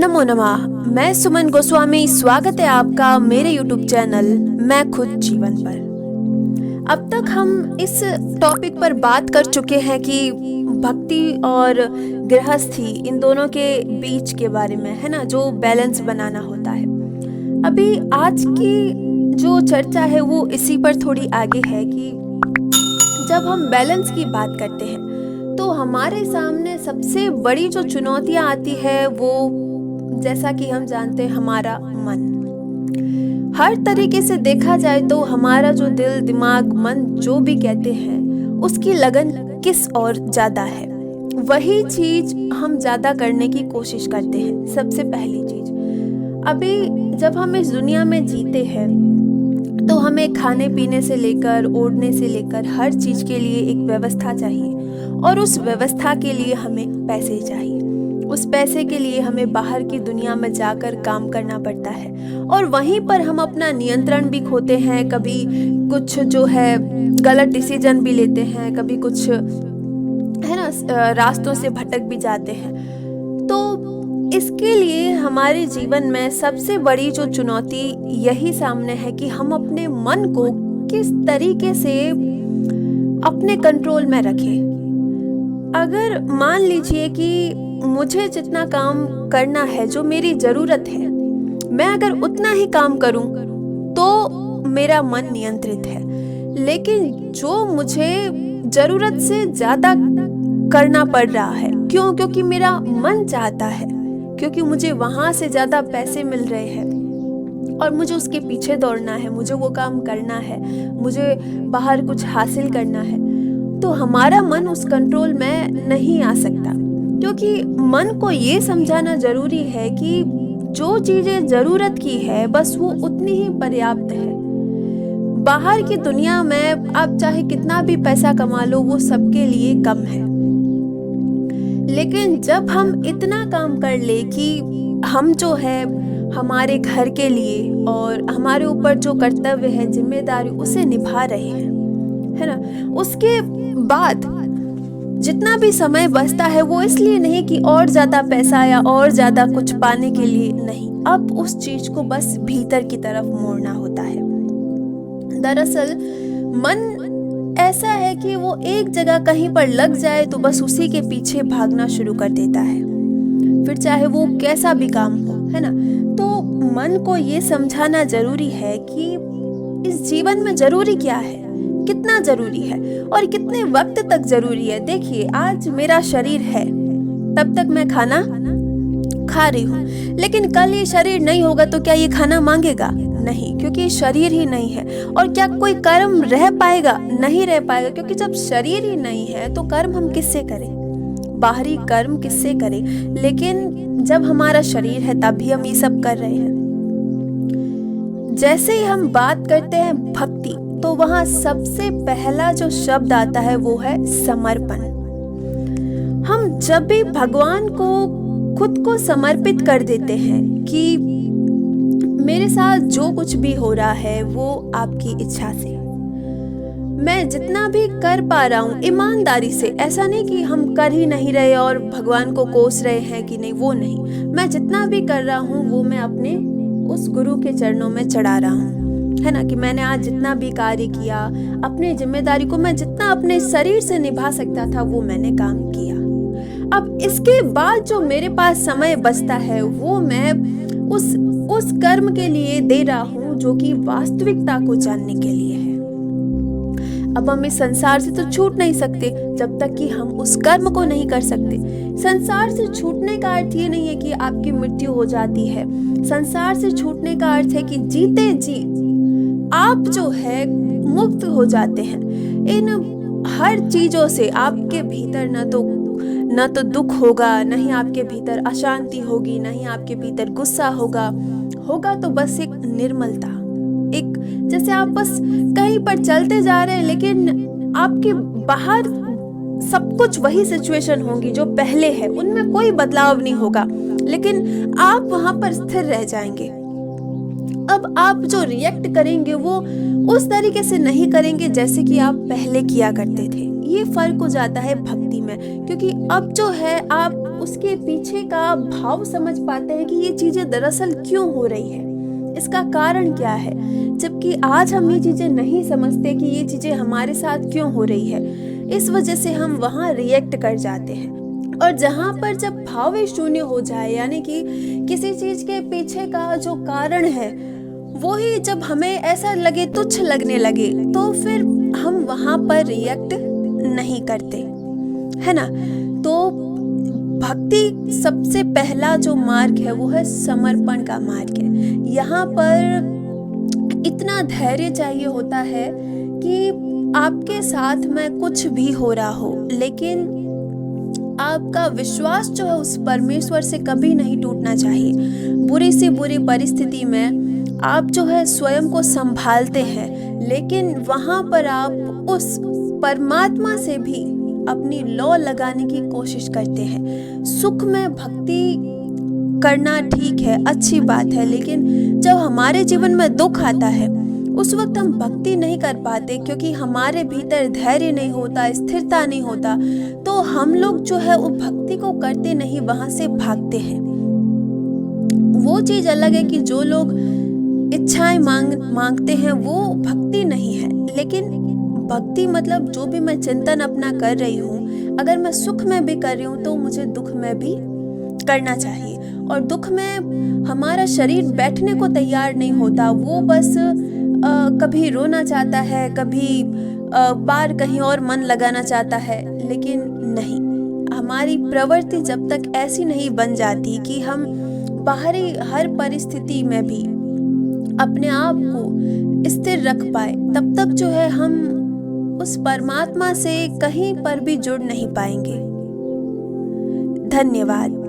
नमो नमः। मैं सुमन गोस्वामी, स्वागत है आपका मेरे YouTube चैनल मैं खुद जीवन पर। अब तक हम इस टॉपिक पर बात कर चुके हैं कि भक्ति और गृहस्थी इन दोनों के बीच के बारे में, है ना, जो बैलेंस बनाना होता है। अभी आज की जो चर्चा है वो इसी पर थोड़ी आगे है कि जब हम बैलेंस की बात करते हैं तो हमारे सामने सबसे बड़ी जो चुनौतियां आती है वो, जैसा कि हम जानते हैं, हमारा मन। हर तरीके से देखा जाए तो हमारा जो दिल, दिमाग, मन जो भी कहते हैं उसकी लगन किस और ज्यादा है, वही चीज हम ज्यादा करने की कोशिश करते हैं। सबसे पहली चीज, अभी जब हम इस दुनिया में जीते हैं तो हमें खाने पीने से लेकर ओढ़ने से लेकर हर चीज के लिए एक व्यवस्था चाहिए, और उस व्यवस्था के लिए हमें पैसे चाहिए। उस पैसे के लिए हमें बाहर की दुनिया में जाकर काम करना पड़ता है, और वहीं पर हम अपना नियंत्रण भी खोते हैं। कभी कुछ जो है गलत डिसीजन भी लेते हैं, कभी कुछ, है ना, रास्तों से भटक भी जाते हैं। तो इसके लिए हमारे जीवन में सबसे बड़ी जो चुनौती यही सामने है कि हम अपने मन को किस तरीके से अपने कंट्रोल में रखें। अगर मान लीजिए कि मुझे जितना काम करना है, जो मेरी ज़रूरत है, मैं अगर उतना ही काम करूं तो मेरा मन नियंत्रित है। लेकिन जो मुझे ज़रूरत से ज़्यादा करना पड़ रहा है, क्योंकि मेरा मन चाहता है, क्योंकि मुझे वहाँ से ज़्यादा पैसे मिल रहे हैं और मुझे उसके पीछे दौड़ना है, मुझे वो काम करना है, मुझे बाहर कुछ हासिल करना है, तो हमारा मन उस कंट्रोल में नहीं आ सकता। क्योंकि मन को ये समझाना जरूरी है कि जो चीज़ें ज़रूरत की है बस वो उतनी ही पर्याप्त है। बाहर की दुनिया में आप चाहे कितना भी पैसा कमा लो, वो सबके लिए कम है। लेकिन जब हम इतना काम कर ले कि हम जो है हमारे घर के लिए और हमारे ऊपर जो कर्तव्य है, जिम्मेदारी, उसे निभा रहे हैं, है ना, उसके बाद जितना भी समय बचता है वो इसलिए नहीं कि और ज्यादा पैसा या और ज्यादा कुछ पाने के लिए नहीं, अब उस चीज को बस भीतर की तरफ मोड़ना होता है। दरअसल मन ऐसा है कि वो एक जगह कहीं पर लग जाए तो बस उसी के पीछे भागना शुरू कर देता है, फिर चाहे वो कैसा भी काम हो, है ना। तो मन को ये समझाना जरूरी है कि इस जीवन में जरूरी क्या है, कितना जरूरी है और कितने वक्त तक जरूरी है। देखिए, आज मेरा शरीर है, तब तक मैं खाना खा रही हूँ, लेकिन कल ये शरीर नहीं होगा तो क्या ये खाना मांगेगा? नहीं, क्योंकि शरीर ही नहीं है। और क्या कोई कर्म रह पाएगा? नहीं रह पाएगा, क्योंकि जब शरीर ही नहीं है तो कर्म हम किससे करें? बाहरी कर्म किससे करें? लेकिन जब हमारा शरीर है तभी हम ये सब कर रहे हैं। जैसे ही हम बात करते हैं भक्ति, तो वहां सबसे पहला जो शब्द आता है वो है समर्पण। हम जब भी भगवान को खुद को समर्पित कर देते हैं कि मेरे साथ जो कुछ भी हो रहा है वो आपकी इच्छा से, मैं जितना भी कर पा रहा हूँ ईमानदारी से, ऐसा नहीं कि हम कर ही नहीं रहे और भगवान को कोस रहे हैं कि नहीं, वो नहीं, मैं जितना भी कर रहा हूँ वो मैं अपने उस गुरु के चरणों में चढ़ा रहा हूँ, है ना, कि मैंने आज जितना भी कार्य किया, अपनी जिम्मेदारी को मैं जितना अपने शरीर से निभा सकता था वो मैंने काम किया। अब इसके बाद जो मेरे पास समय बचता है वो मैं उस कर्म के लिए दे रहा हूँ जो कि वास्तविकता को जानने के लिए है। अब हम इस संसार से तो छूट नहीं सकते जब तक कि हम उस कर्म को नहीं कर सकते। संसार से छूटने का अर्थ ये नहीं है कि आपकी मृत्यु हो जाती है। संसार से छूटने का अर्थ है कि जीते जी आप जो है मुक्त हो जाते हैं इन हर चीजों से। आपके भीतर न तो दुख होगा, नहीं आपके भीतर अशांति होगी, नहीं आपके भीतर गुस्सा होगा तो बस एक निर्मलता, एक जैसे आप बस कहीं पर चलते जा रहे हैं लेकिन आपके बाहर सब कुछ वही सिचुएशन होगी जो पहले है, उनमें कोई बदलाव नहीं होगा, लेकिन आप वहां पर स्थिर रह जाएंगे। अब आप जो रिएक्ट करेंगे वो उस तरीके से नहीं करेंगे जैसे कि आप पहले किया करते थे। ये फर्क हो जाता है भक्ति में, क्योंकि अब जो है आप उसके पीछे का भाव समझ पाते हैं कि ये चीज़ें दरअसल क्यों हो रही है, इसका कारण क्या है। जबकि आज हम ये चीज़ें नहीं समझते कि ये चीज़ें हमारे साथ क्यों हो रही है, इस वजह से हम वहाँ रिएक्ट कर जाते हैं। और जहाँ पर जब भाव ही शून्य हो जाए, यानी कि किसी चीज़ के पीछे का जो कारण है वो ही जब हमें ऐसा लगे, तुच्छ लगने लगे, तो फिर हम वहाँ पर रिएक्ट नहीं करते, है ना। तो भक्ति सबसे पहला जो मार्ग है वो है समर्पण का मार्ग है। यहाँ पर इतना धैर्य चाहिए होता है कि आपके साथ में कुछ भी हो रहा हो, लेकिन आपका विश्वास जो है उस परमेश्वर से कभी नहीं टूटना चाहिए। बुरी से बुरी परिस्थिति में आप जो है स्वयं को संभालते हैं, लेकिन वहाँ पर आप उस परमात्मा से भी अपनी लौ लगाने की कोशिश करते हैं। सुख में भक्ति करना ठीक है, अच्छी बात है, लेकिन जब हमारे जीवन में दुख आता है उस वक्त हम भक्ति नहीं कर पाते, क्योंकि हमारे भीतर धैर्य नहीं होता, स्थिरता नहीं होता, तो हम लोग जो है वो भक्ति को करते नहीं, वहां से भागते हैं। वो चीज अलग है कि जो लोग इच्छाएं मांगते हैं वो भक्ति नहीं है, लेकिन भक्ति मतलब जो भी मैं चिंतन अपना कर रही हूँ, अगर मैं सुख में भी कर रही हूँ तो मुझे दुख में भी करना चाहिए। और दुख में हमारा शरीर बैठने को तैयार नहीं होता, वो बस कभी रोना चाहता है, कभी बार कहीं और मन लगाना चाहता है, लेकिन नहीं, हमारी प्रवृत्ति जब तक ऐसी नहीं बन जाती कि हम बाहरी हर परिस्थिति में भी अपने आप को स्थिर रख पाए, तब तक जो है हम उस परमात्मा से कहीं पर भी जुड़ नहीं पाएंगे। धन्यवाद।